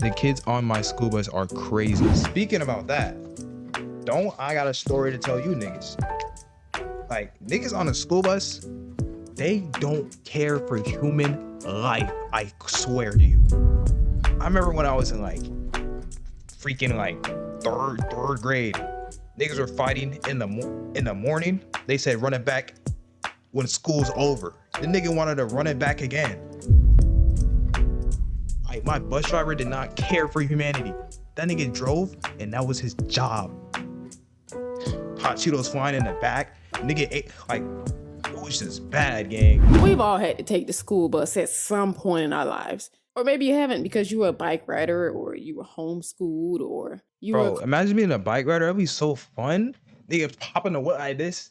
The kids on my school bus are crazy. Speaking about that, don't I got a story to tell you niggas. Like, niggas on the school bus, they don't care for human life. I swear to you. I remember when I was in like freaking like third grade, niggas were fighting in the morning. They said run it back when school's over. The nigga wanted to run it back again. Like, my bus driver did not care for humanity. That nigga drove and that was his job. Hot Cheetos flying in the back. Nigga ate, like, it was just bad, gang. We've all had to take the school bus at some point in our lives. Or maybe you haven't because you were a bike rider or you were homeschooled or you Bro, were... imagine being a bike rider. That'd be so fun. Nigga popping the what like this.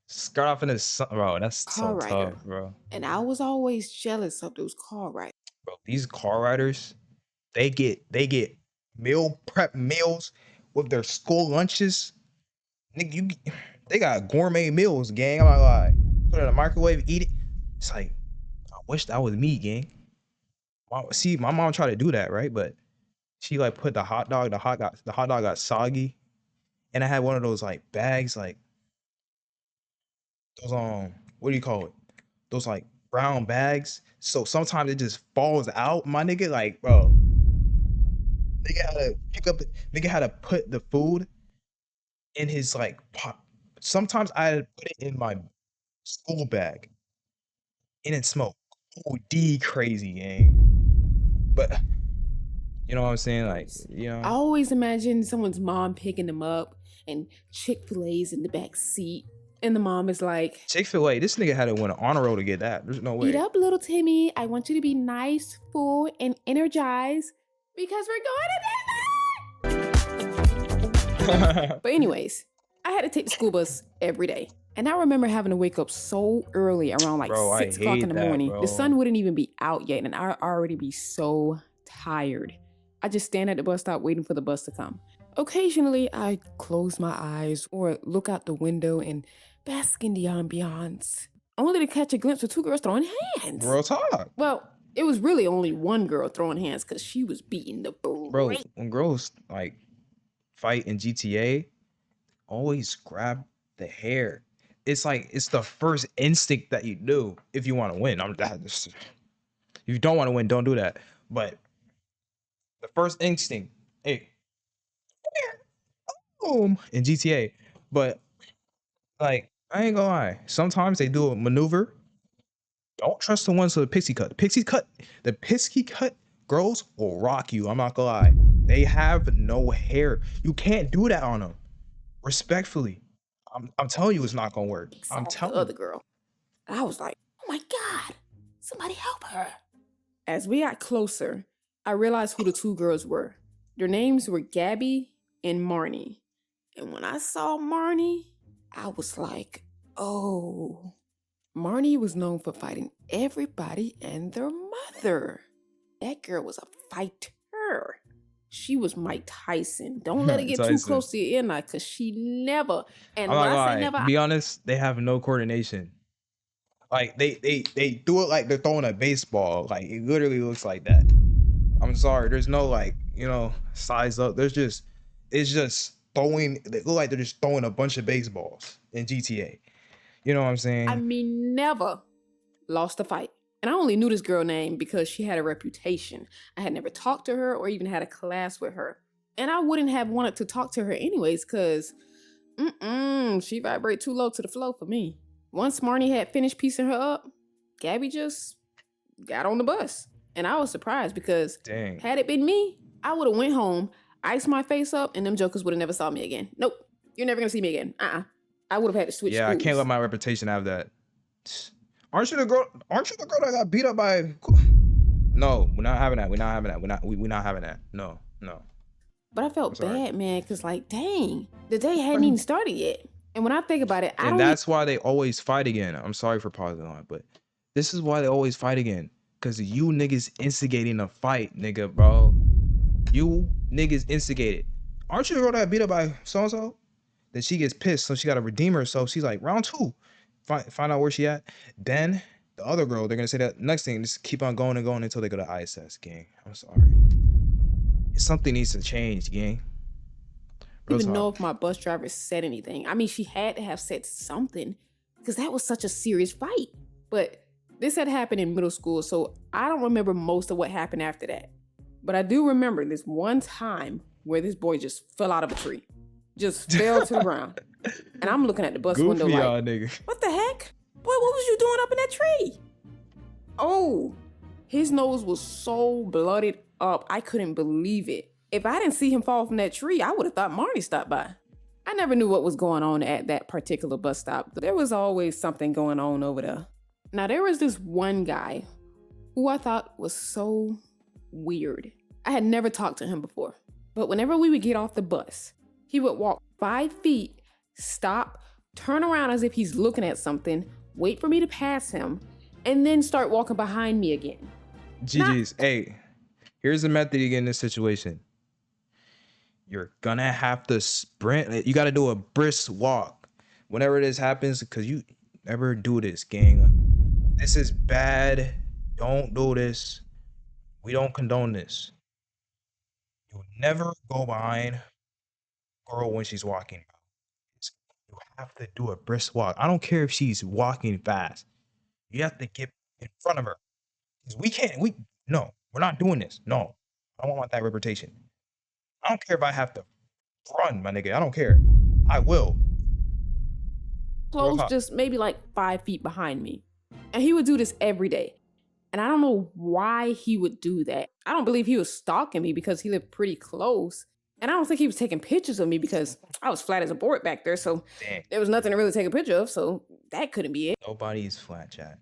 Start off in the sun. Bro, that's so tough, bro. And I was always jealous of those car riders. Bro, these car riders, they get meal prep meals with their school lunches. Nigga, they got gourmet meals, gang. I'm not lie. Put it in the microwave, eat it. It's like, I wish that was me, gang. See, my mom tried to do that, right? But she like put the hot dog got soggy. And I had one of those like bags, like those what do you call it? Those like brown bags. So sometimes it just falls out. My nigga, like, bro, nigga had to put the food in his like pot. Sometimes I had to put it in my school bag and it smelled OD crazy, gang. But you know what I'm saying? Like, you know. I always imagine someone's mom picking them up and Chick-fil-A's in the back seat. And the mom is like, Chick-fil-A, this nigga had to win an honor roll to get that. There's no way. Eat up, little Timmy. I want you to be nice, full, and energized because we're going to Disney. But anyways, I had to take the school bus every day. And I remember having to wake up so early around like 6 o'clock in the morning. Bro. The sun wouldn't even be out yet and I'd already be so tired. I just stand at the bus stop waiting for the bus to come. Occasionally, I close my eyes or look out the window and bask in the ambiance, only to catch a glimpse of two girls throwing hands. Real talk. Well, it was really only one girl throwing hands because she was beating the brakes. Bro, when girls like fight in GTA, always grab the hair. It's like it's the first instinct that you do if you want to win. If you don't want to win, don't do that. But the first instinct, hey, boom, in GTA. But like, I ain't gonna lie. Sometimes they do a maneuver. Don't trust the ones with the pixie cut. The pixie cut girls will rock you. I'm not gonna lie. They have no hair. You can't do that on them. Respectfully, I'm telling you, it's not gonna work. I'm telling the other girl. I was like, oh my God, somebody help her. As we got closer, I realized who the two girls were. Their names were Gabby and Marnie. And when I saw Marnie, I was like, oh. Marnie was known for fighting everybody and their mother. That girl was a fighter. She was Mike Tyson. Don't let it get too close to your ear now, because she never, and when I say never, be honest, they have no coordination. Like they do it like they're throwing a baseball. Like it literally looks like that. I'm sorry, there's no like, you know, size up. It's just throwing, they look like they're just throwing a bunch of baseballs in GTA. You know what I'm saying? I mean, never lost a fight. And I only knew this girl name because she had a reputation. I had never talked to her or even had a class with her. And I wouldn't have wanted to talk to her anyways because, she vibrate too low to the flow for me. Once Marnie had finished piecing her up, Gabby just got on the bus. And I was surprised because had it been me, I would have went home, iced my face up, and them jokers would have never saw me again. Nope, you're never gonna see me again. I would have had to switch schools. I can't let my reputation have that. Aren't you the girl that got beat up by? No, we're not having that. We're not having that. No. But I felt bad, man, because like, dang, the day hadn't even started yet. And when I think about it, that's why they always fight again. I'm sorry for pausing on it, but this is why they always fight again. Because you niggas instigating a fight, nigga, bro. You niggas instigated. Aren't you the girl that got beat up by so-and-so? Then she gets pissed, so she got to redeem herself. She's like, round 2. Find out where she at. Then the other girl, they're gonna say that next thing, just keep on going and going until they go to ISS, gang. I'm sorry. something needs to change, gang. Real Even know talk. if my bus driver said anything. I mean, she had to have said something because that was such a serious fight. But this had happened in middle school, so I don't remember most of what happened after that. But I do remember this one time where this boy just fell out of a tree, just fell to the ground. And I'm looking at the bus window Goofy like, y'all nigga. what the heck? Boy, what was you doing up in that tree? Oh, his nose was so blooded up, I couldn't believe it. If I didn't see him fall from that tree, I would have thought Marty stopped by. I never knew what was going on at that particular bus stop. There was always something going on over there. Now, there was this one guy who I thought was so weird. I had never talked to him before, but whenever we would get off the bus, he would walk 5 feet, stop, turn around as if he's looking at something, wait for me to pass him, and then start walking behind me again. GG's. Hey, here's the method you get in this situation. You're gonna have to sprint. You gotta do a brisk walk whenever this happens, because you never do this, gang. This is bad. Don't do this. We don't condone this. You never go behind a girl when she's walking. You have to do a brisk walk. I don't care if she's walking fast. You have to get in front of her. 'Cause no, we're not doing this. No, I don't want that reputation. I don't care if I have to run, my nigga. I don't care. I will. Close, just maybe like 5 feet behind me. And he would do this every day. And I don't know why he would do that. I don't believe he was stalking me because he lived pretty close. And I don't think he was taking pictures of me because I was flat as a board back there. So there was nothing to really take a picture of. So that couldn't be it. Nobody's flat, chat.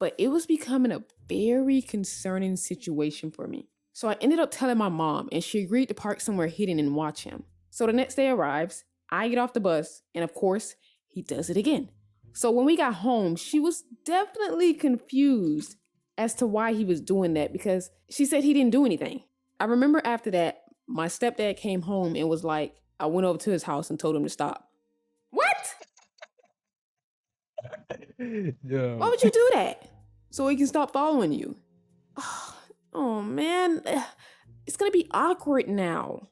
But it was becoming a very concerning situation for me. So I ended up telling my mom, and she agreed to park somewhere hidden and watch him. So the next day arrives, I get off the bus, and of course, he does it again. So when we got home, she was definitely confused as to why he was doing that because she said he didn't do anything. I remember after that, my stepdad came home and was like, I went over to his house and told him to stop. What? Yeah. Why would you do that? So he can stop following you. Oh man, it's gonna be awkward now.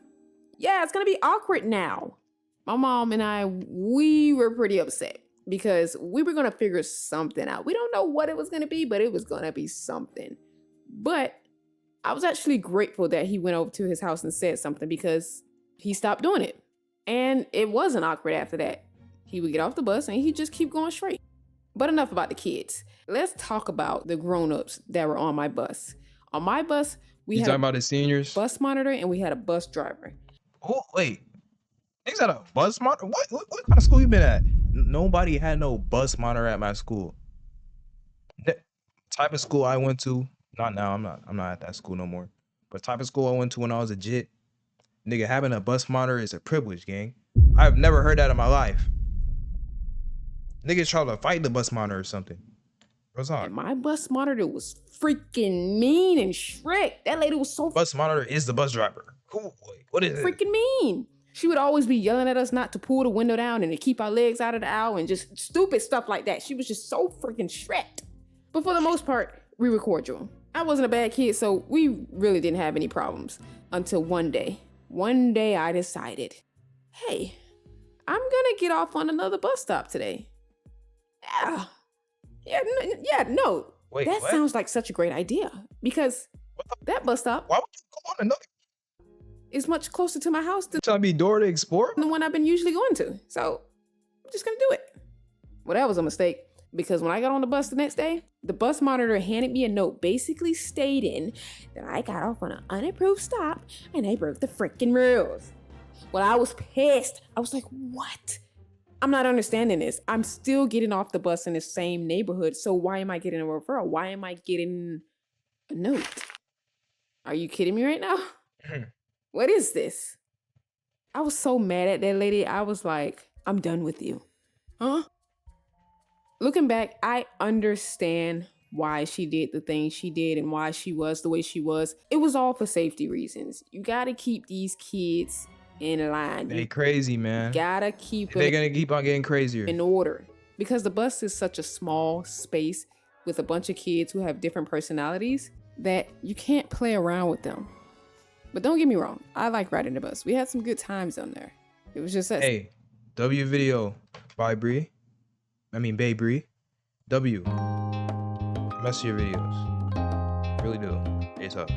Yeah, it's gonna be awkward now. My mom and I, we were pretty upset because we were gonna figure something out. We don't know what it was gonna be, but it was gonna be something. But I was actually grateful that he went over to his house and said something because he stopped doing it. And it wasn't awkward after that. He would get off the bus and he'd just keep going straight. But enough about the kids. Let's talk about the grown-ups that were on my bus. On my bus, we You had talking a about the seniors? bus monitor and we had a bus driver. Oh, wait. Niggas had a bus monitor? What kind of school you been at? Nobody had no bus monitor at my school. The type of school I went to, not now, I'm not at that school no more. But type of school I went to when I was a jit, nigga, having a bus monitor is a privilege, gang. I've never heard that in my life. Niggas try to fight the bus monitor or something. What's And on? my bus monitor was freaking mean and strict. That lady was so Bus monitor is the bus driver. Cool. What is it? freaking mean. She would always be yelling at us not to pull the window down and to keep our legs out of the aisle and just stupid stuff like that. She was just so freaking strict. But for the most part, we were cordial. I wasn't a bad kid, so we really didn't have any problems until one day. One day I decided, hey, I'm gonna get off on another bus stop today. No. Wait, That what? sounds like such a great idea because What the- that bus stop Why would you go on another? is much closer to my house than Trying to be Dora the Explorer? the one I've been usually going to. So I'm just gonna do it. Well, that was a mistake because when I got on the bus the next day, the bus monitor handed me a note basically stating that I got off on an unapproved stop and I broke the freaking rules. Well, I was pissed. I was like, what? I'm not understanding this. I'm still getting off the bus in the same neighborhood. So why am I getting a referral? Why am I getting a note? Are you kidding me right now? What is this? I was so mad at that lady. I was like, I'm done with you. Huh? Looking back, I understand why she did the things she did and why she was the way she was. It was all for safety reasons. You gotta keep these kids in line. They You crazy, man. gotta keep They're them gonna keep on getting crazier. in order because the bus is such a small space with a bunch of kids who have different personalities that you can't play around with them. But don't get me wrong, I like riding the bus. We had some good times on there. It was just us. Hey, W video by Bree. I mean, Bay Bree. W. Mess your videos. Really do. It's up.